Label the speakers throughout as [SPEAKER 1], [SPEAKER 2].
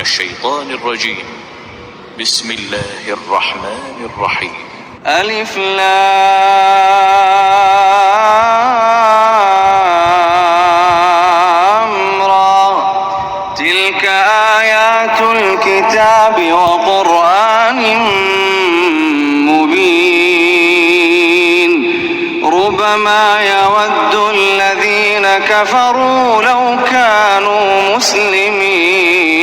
[SPEAKER 1] الشيطان الرجيم. بسم الله الرحمن الرحيم.
[SPEAKER 2] ألف لام را، تلك آيات الكتاب وقرآن مبين. ربما يود الذين كفروا لو كانوا مسلمين،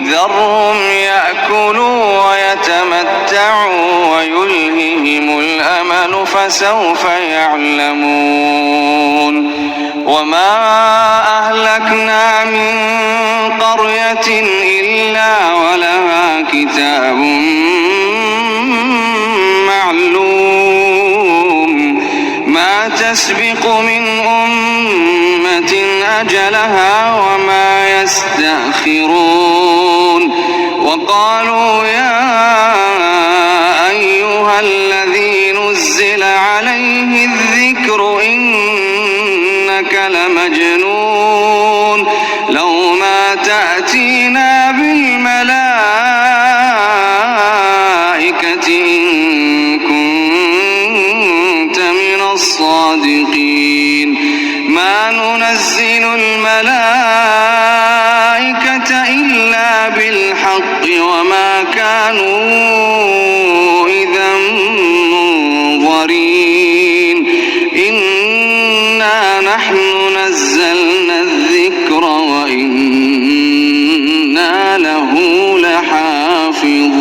[SPEAKER 2] ذرهم يأكلوا ويتمتعوا ويلههم الأمل فسوف يعلمون. وما أهلكنا من قرية إلا ولها كتاب معلوم، ما تسبق من أمة أجلها وما يستأخرون. وقالوا يا أيها الذي نزل عليه الذكر إنك لمجنون، لو ما تأتينا بالملائكة إن كنت من الصادقين. ما ننزل الملائكة إلا بالحق وما كانوا إذا منظرين. إنا نحن نزلنا الذكر وإنا له لحافظون.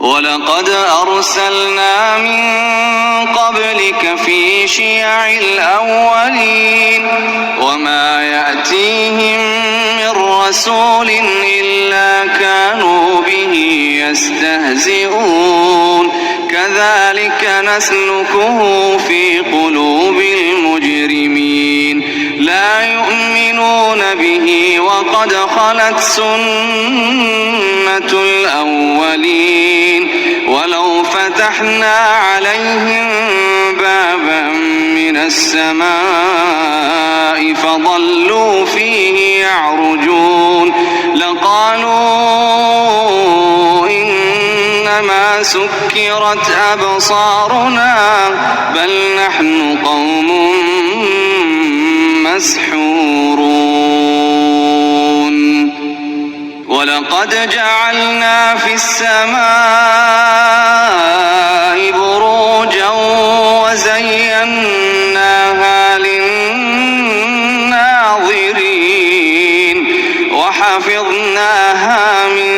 [SPEAKER 2] ولقد أرسلنا من قبلك في شيع الأولين، وما يأتيهم من رسول إلا كانوا به يستهزئون. كذلك نسلكه في قلوب المجرمين. لا يؤمنون به وقد خلت سنة الأولين. ولو فتحنا عليهم بابا من السماء فظلوا فيه يعرجون لقالوا إنما سكرت أبصارنا بل نحن قوم مسحورون. ولقد جعلنا في السماء بروجا وزيناها للناظرين وحفظناها من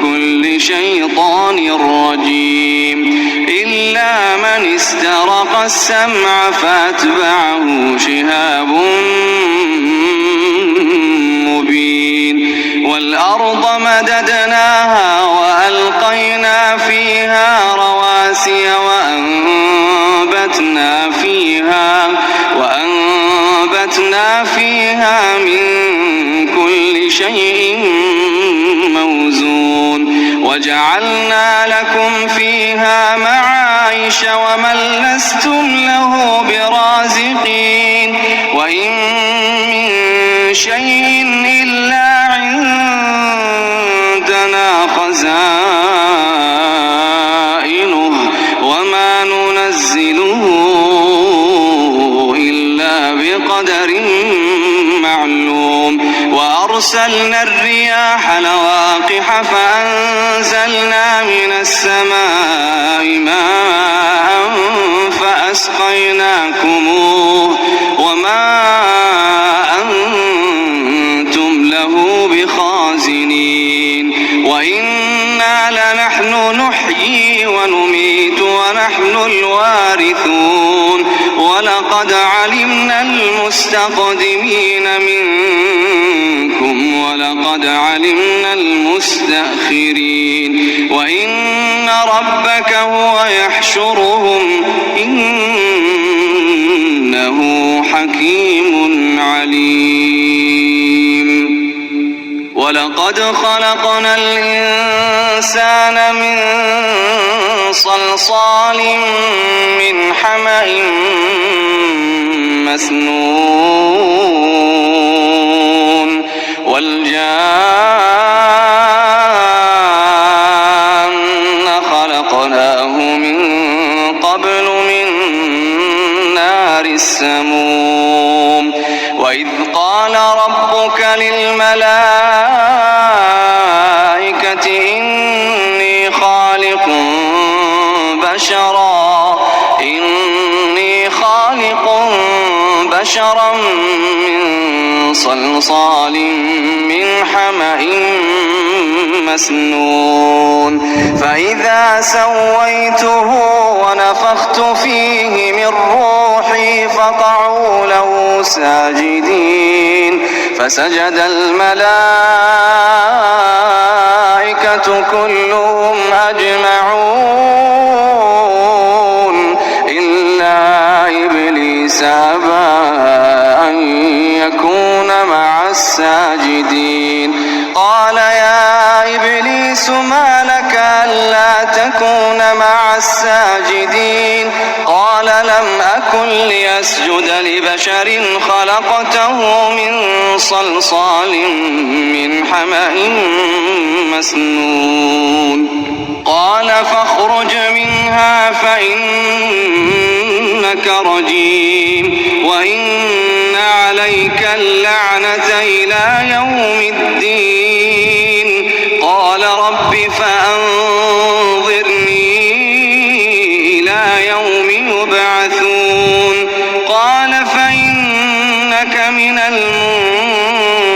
[SPEAKER 2] كل شيطان رجيم إلا من استرق السمع فأتبعه شهاب مبين. والأرض مددناها وألقينا فيها رواسي وأنبتنا فيها من كل شيء موزون. وجعلنا لكم فيها معايش ومن لستم له برازقين. وإن من شيء إلا عندنا خزائنه وما ننزله إلا بقدر معلوم. وأرسلنا الرياح لواقح فأنزلنا من السماء ماء فأسقيناكموه وما أنتم له بخازنين. وإنا لنحن نحيي ونميت ونحن الوارثون. ولقد علمنا المستقدمين منكم ولقد علمنا المستأخرين. وإن ربك هو يحشرهم إنه حكيم عليم. ولقد خلقنا الإنسان من صلصال من حمأ مسنون وإذ قال ربك للملائكة إني خالق بشرا من صلصال من حمأ مسنون فإذا سويته ونفخت فيه من روحي فقعوا له ساجدين فسجد الملائكة كلهم أجمعون إلا إبليس أبى أن يكون مع الساجدين قال يا إبليس ما لك ألا تكون مع الساجدين قال لم أكن لأسجد لبشر خلقته من صلصال من حمأ مسنون قال فاخرج منها فإنك رجيم وإن عليك اللعنة إلى يوم الدين قال رب فأنظرني إلى يوم يبعثون قال فإنك من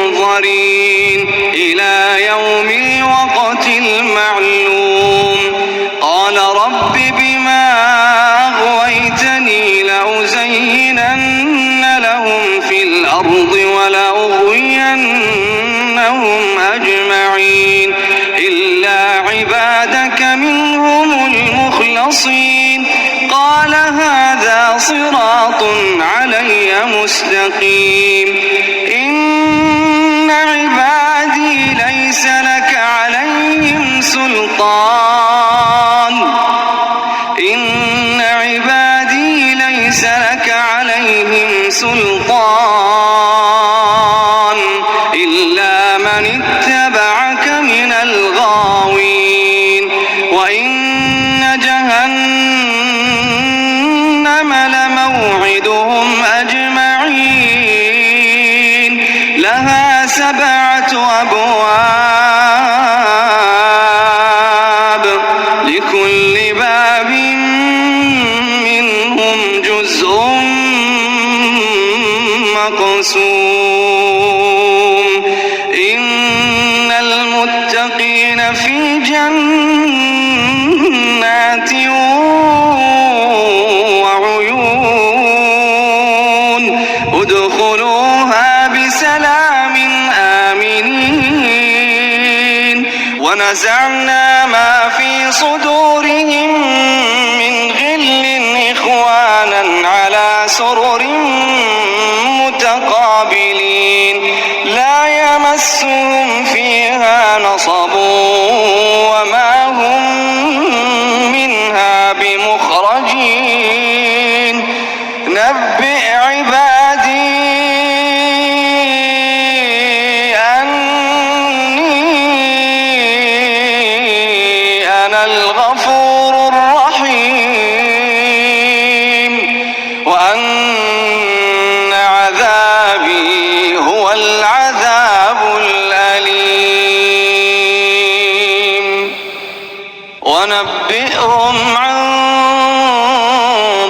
[SPEAKER 2] المنظرين إلى يوم الوقت المعلوم قال رب بما أغويتني لأزينن لهم في الأرض ولأغوينهم أجمعين إلا عبادك منهم المخلصين قال هذا صراط علي مستقيم إن عبادي ليس لك عليهم سلطان إلا من اتبعك من الغاوين وإن جهنم لموعدهم أجمعين لها 7 أبواب لكل باب منهم جزء مقسوم إن المتقين في جنات وعيون ادخلوها بسلام آمنين ونزعنا ما في صدورهم من غل إخوانا على سرر متقابلين لا يمسهم فيها نصب وما هم منها بمخرجين نبئ عبادي أني أنا الغفور الرحيم وأن عذابي هو العذاب الأليم ونبئهم عن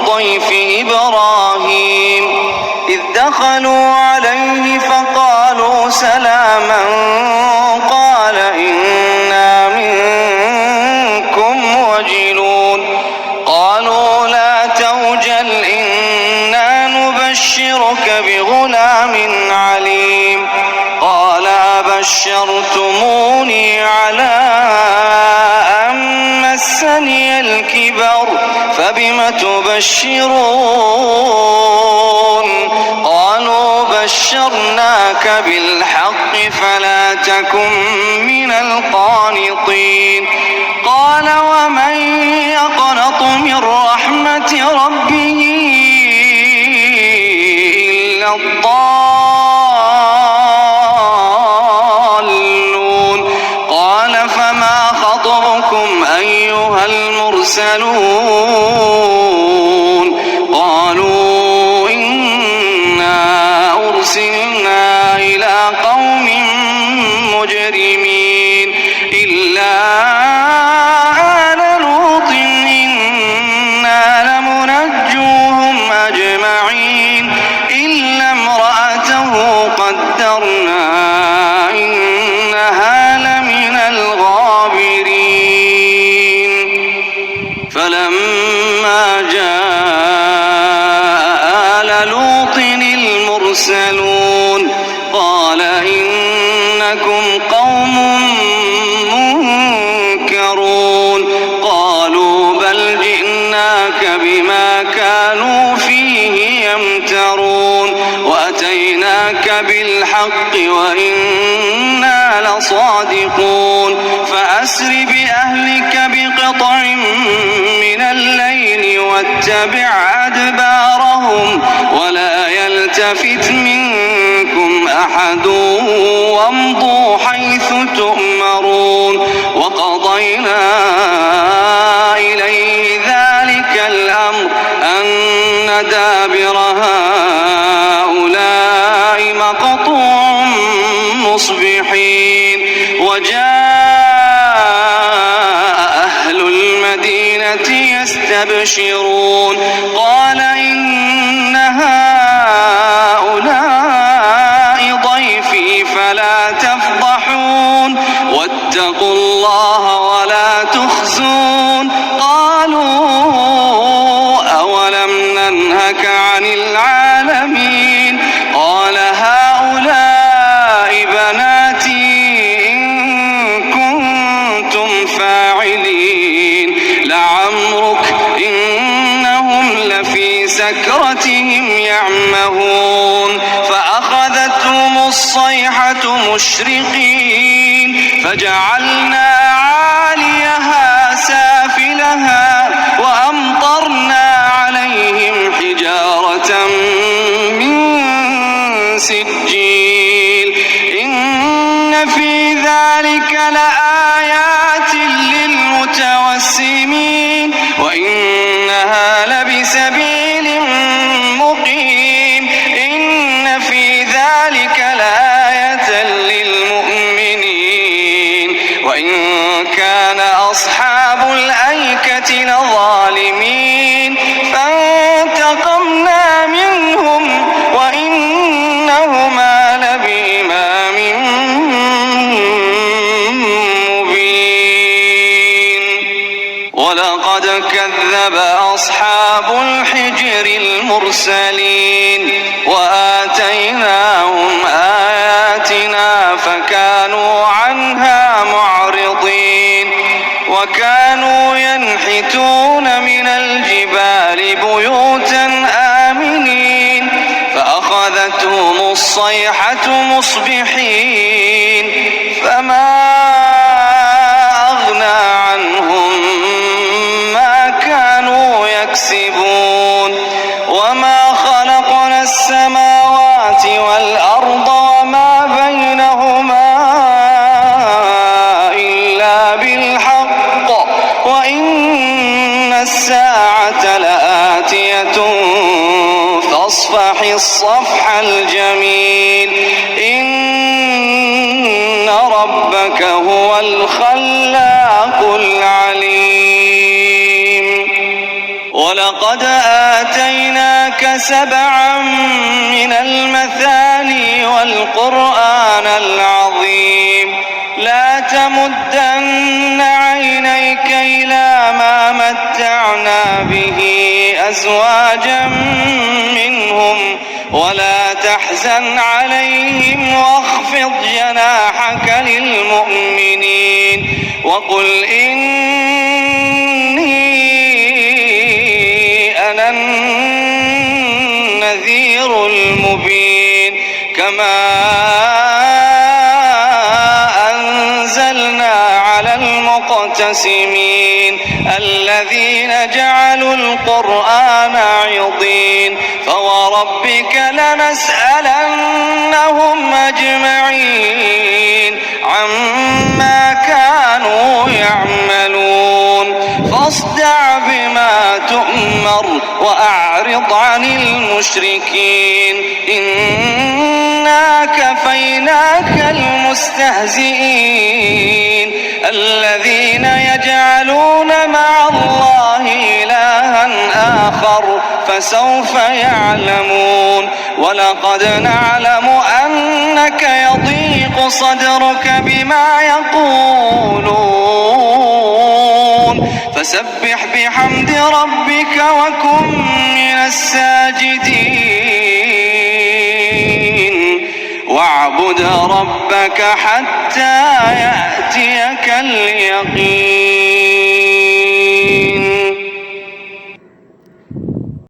[SPEAKER 2] ضيف إبراهيم إذ دخلوا عليه فقالوا سلاما قال إنا منكم وجلون قالوا لا توجل إنا نبشرك بغلام عليم قال أبشرتموني على أن مسني الكبر فبم تبشرون قالوا بشرناك بالحق فلا تكن من القانطين قال ومن يقنط من رحمة ربه إلا الضالون قال فما خطبكم أيها المرسلون قالوا إنا أرسلنا يرسلون قال إنكم قوم منكرون قالوا بل جئناك بما كانوا فيه يمترون وأتيناك بالحق وإنا لصادقون فأسر بأهلك بقطع من الليل واتبع أدبارهم ولا يلتفت منكم أحد وامضوا حيث تؤمرون وقضينا إليه ذلك الأمر أن دابر هؤلاء مقطوع مصبحين وجاء أهل المدينة يستبشرون قال إن هؤلاء ضيفي فلا تفضحون واتقوا الله ولا تخزون قالوا أولم ننهك عن العالمين قال هؤلاء بناتي إن كنتم فاعلين لعمرك إنهم لفي سكرتهم يعمهون فأخذتهم الصيحة مشرقين فجعلنا عاليها سافلها وأمطرنا عليهم حجارة من سجيل إن في ذلك لآيات للمتوسمين وإنها لبسبيل مقيم إن في ذلك لآية للمؤمنين وإن كان أصحاب الأيكة لظالمين فانتقمنا منهم وإنهما لبإمام مبين ولقد كذب أصحاب الحجر المرسلين وآتيناهم آياتنا فكانوا عنها معرضين وكانوا ينحتون من الجبال بيوتا آمنين فأخذتهم الصيحة مصبحين فما أغنى عنهم ما كانوا يكسبون وما خلقنا السماوات والأرض وما بينهما إلا بالحق وإن الساعة لآتية فاصفح الصفح الجميل إن ربك هو الخلاق العليم ولقد آتيناك 7 من المثاني والقرآن العظيم لا تمدن عينيك إلى ما متعنا به أزواجا منهم ولا تحزن عليهم واخفض جناحك للمؤمنين وقل إني أنا النذير المبين كما أنزلنا على المقتسمين الذين جعلوا القرآن عضين فوربك لنسألنهم أجمعين عما كانوا يعملون فاصدع بما تؤمر وأعرض عن المشركين إنا كفيناك المستهزئين الذين يجعلون مع الله إلها آخر فسوف يعلمون ولقد نعلم أنك يضيق صدرك بما يقولون فسبح بحمد ربك وكن من الساجدين واعبد ربك حتى يأتيك اليقين.